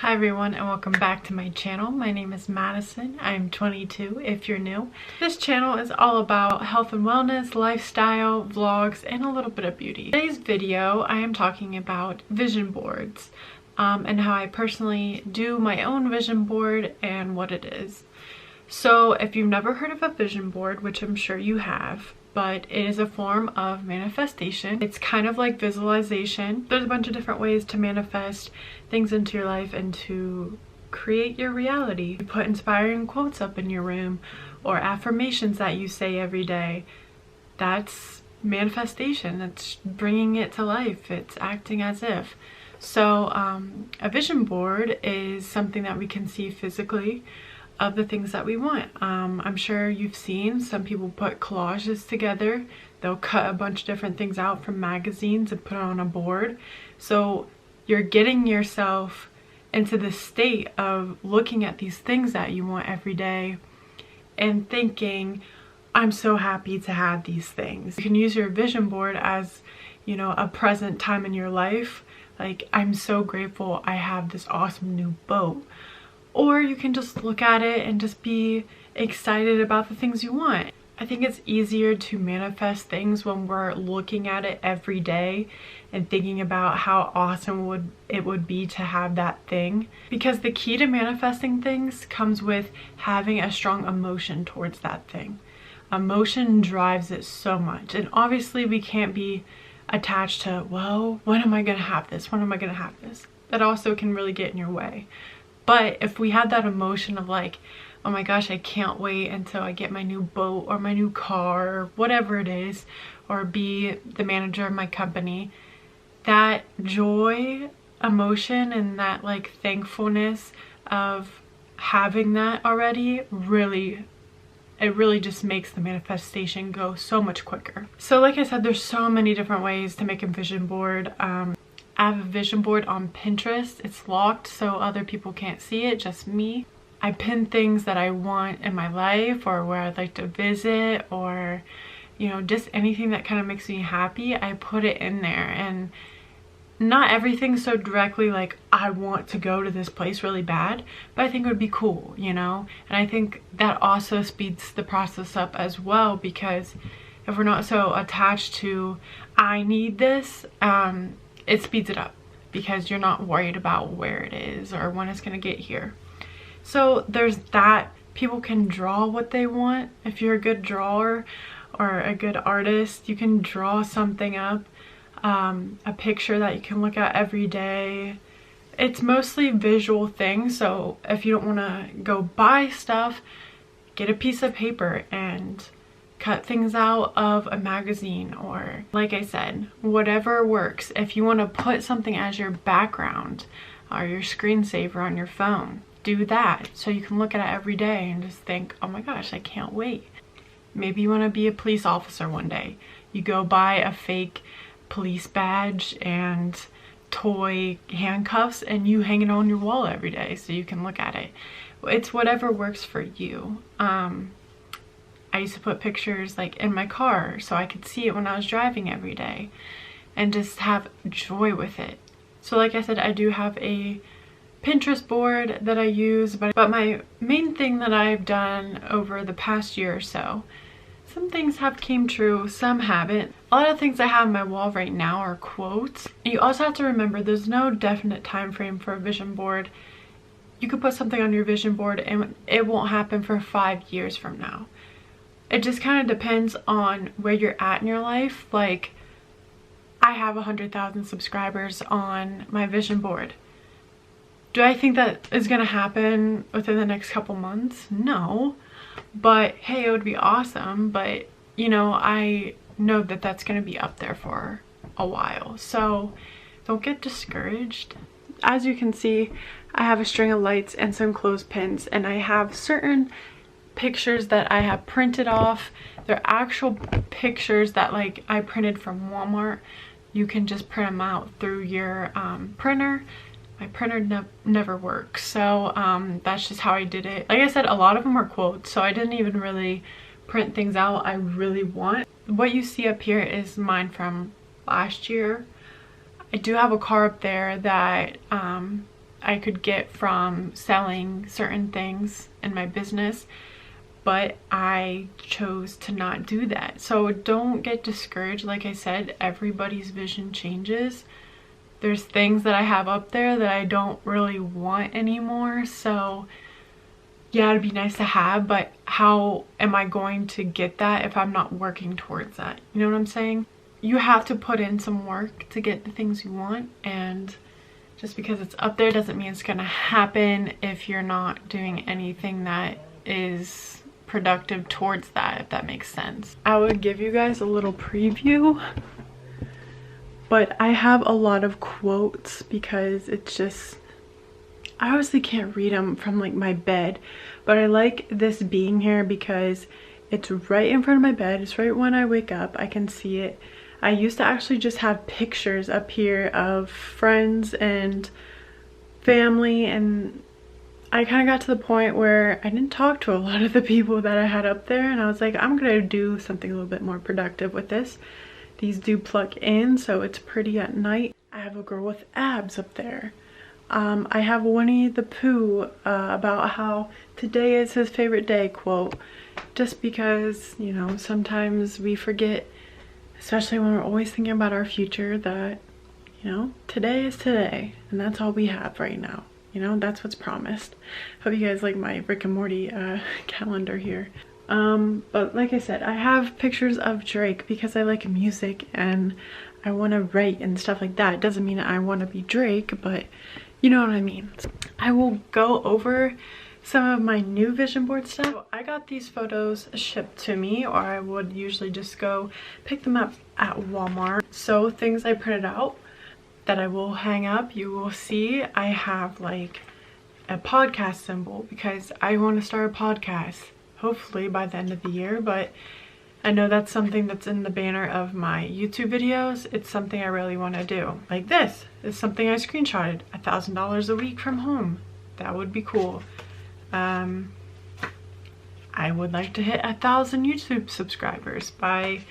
Hi everyone and welcome back to my channel. My name is Madison. I'm 22 if you're new. This channel is all about health and wellness, lifestyle, vlogs, and a little bit of beauty. Today's video I am talking about vision boards and how I personally do my own vision board and what it is. So if you've never heard of a vision board, which I'm sure you have, but it is a form of manifestation. It's kind of like visualization. There's a bunch of different ways to manifest things into your life and to create your reality. You put inspiring quotes up in your room or affirmations that you say every day. That's manifestation. That's bringing it to life. It's acting as if. So a vision board is something that we can see physically of the things that we want. I'm sure you've seen some people put collages together. They'll cut a bunch of different things out from magazines and put it on a board. So you're getting yourself into the state of looking at these things that you want every day and thinking, I'm so happy to have these things. You can use your vision board as, you know, a present time in your life. Like, I'm so grateful I have this awesome new boat. Or you can just look at it and just be excited about the things you want. I think it's easier to manifest things when we're looking at it every day and thinking about how awesome it would be to have that thing. Because the key to manifesting things comes with having a strong emotion towards that thing. Emotion drives it so much. And obviously we can't be attached to, well, when am I gonna have this? When am I gonna have this? That also can really get in your way. But if we have that emotion of like, oh my gosh, I can't wait until I get my new boat or my new car or whatever it is, or be the manager of my company, that joy, emotion, and that like thankfulness of having that already it really just makes the manifestation go so much quicker. So like I said, there's so many different ways to make a vision board. I have a vision board on Pinterest. It's locked so other people can't see it, just me. I pin things that I want in my life or where I'd like to visit, or, you know, just anything that kind of makes me happy. I put it in there, and not everything's so directly like I want to go to this place really bad, but I think it would be cool, you know? And I think that also speeds the process up as well, because if we're not so attached to I need this, it speeds it up because you're not worried about where it is or when it's going to get here. So there's that. People can draw what they want. If you're a good drawer or a good artist, you can draw something up, a picture that you can look at every day. It's mostly visual things, so if you don't want to go buy stuff, get a piece of paper and cut things out of a magazine, or like I said, whatever works. If you want to put something as your background or your screensaver on your phone, do that so you can look at it every day and just think, oh my gosh, I can't wait. Maybe you want to be a police officer one day. You go buy a fake police badge and toy handcuffs and you hang it on your wall every day so you can look at it. It's whatever works for you. I used to put pictures like in my car so I could see it when I was driving every day and just have joy with it. So like I said, I do have a Pinterest board that I use, but my main thing that I've done over the past year or so, some things have came true, some haven't. A lot of things I have on my wall right now are quotes. You also have to remember there's no definite time frame for a vision board. You could put something on your vision board and it won't happen for 5 years from now. It just kind of depends on where you're at in your life. Like, I have 100,000 subscribers on my vision board. Do I think that is going to happen within the next couple months? No. But hey, it would be awesome. But, you know, I know that that's going to be up there for a while. So don't get discouraged. As you can see, I have a string of lights and some clothespins, and I have certain pictures that I have printed off. They're actual pictures that like I printed from Walmart. You can just print them out through your printer. My printer never works, so that's just how I did it. Like I said, a lot of them are quotes, so I didn't even really print things out I really want. What you see up here is mine from last year. I do have a car up there that I could get from selling certain things in my business, but I chose to not do that. So don't get discouraged. Like I said, everybody's vision changes. There's things that I have up there that I don't really want anymore. So yeah, it'd be nice to have, but how am I going to get that if I'm not working towards that? You know what I'm saying? You have to put in some work to get the things you want, and just because it's up there doesn't mean it's gonna happen if you're not doing anything that is productive towards that, if that makes sense. I would give you guys a little preview, but I have a lot of quotes because it's just, I obviously can't read them from like my bed, but I like this being here because it's right in front of my bed. It's right when I wake up, I can see it. I used to actually just have pictures up here of friends and family, and I kind of got to the point where I didn't talk to a lot of the people that I had up there, and I was like, I'm gonna do something a little bit more productive with this. These do plug in, so it's pretty at night. I have a girl with abs up there. I have Winnie the Pooh about how today is his favorite day quote, just because, you know, sometimes we forget, especially when we're always thinking about our future, that, you know, today is today, and that's all we have right now. You know, that's what's promised. Hope you guys like my Rick and Morty calendar here. But like I said, I have pictures of Drake because I like music and I want to write and stuff like that. It doesn't mean I want to be Drake, but you know what I mean. I will go over some of my new vision board stuff. So I got these photos shipped to me, or I would usually just go pick them up at Walmart. So things I printed out that I will hang up, you will see I have like a podcast symbol because I want to start a podcast hopefully by the end of the year, but I know that's something that's in the banner of my YouTube videos. It's something I really want to do. Like this is something I screenshotted, $1,000 a week from home. That would be cool. I would like to hit 1,000 YouTube subscribers by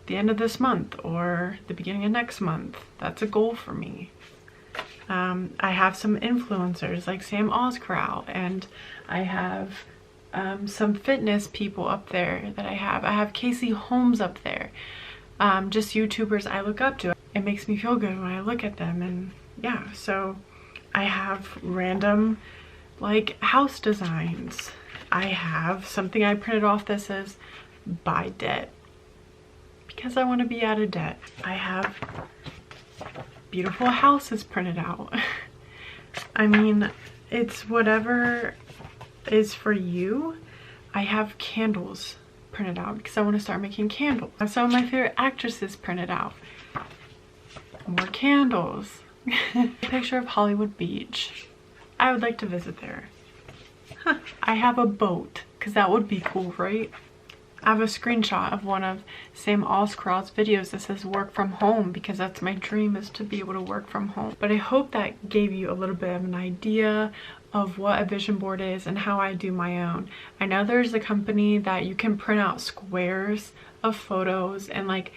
the end of this month or the beginning of next month. That's a goal for me. I have some influencers like Sam Oscrow, and I have some fitness people up there that I have Casey Holmes up there. Just YouTubers I look up to. It makes me feel good when I look at them, and yeah, so I have random like house designs. I have something I printed off that says buy debt because I want to be out of debt. I have beautiful houses printed out. I mean, it's whatever is for you. I have candles printed out because I want to start making candles. I have some of my favorite actresses printed out. More candles. A picture of Hollywood Beach. I would like to visit there. Huh. I have a boat because that would be cool, right? I have a screenshot of one of Sam Oscrow's videos that says work from home because that's my dream, is to be able to work from home. But I hope that gave you a little bit of an idea of what a vision board is and how I do my own. I know there's a company that you can print out squares of photos and like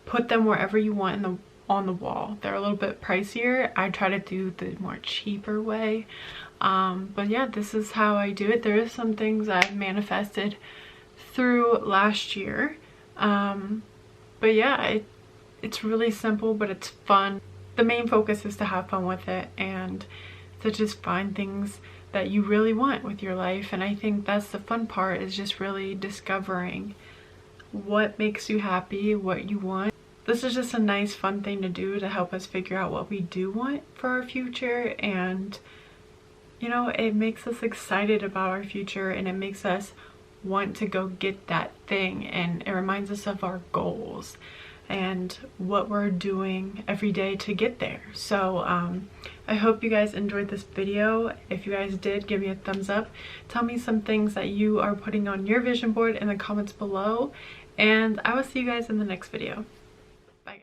put them wherever you want on the wall. They're a little bit pricier. I try to do the more cheaper way. But yeah, this is how I do it. There is some things I've manifested through last year. But yeah, it's really simple, but it's fun. The main focus is to have fun with it and to just find things that you really want with your life. And I think that's the fun part, is just really discovering what makes you happy, what you want. This is just a nice fun thing to do to help us figure out what we do want for our future, and you know, it makes us excited about our future and it makes us want to go get that thing, and it reminds us of our goals and what we're doing every day to get there. So I hope you guys enjoyed this video. If you guys did, give me a thumbs up. Tell me some things that you are putting on your vision board in the comments below, and I will see you guys in the next video. Bye.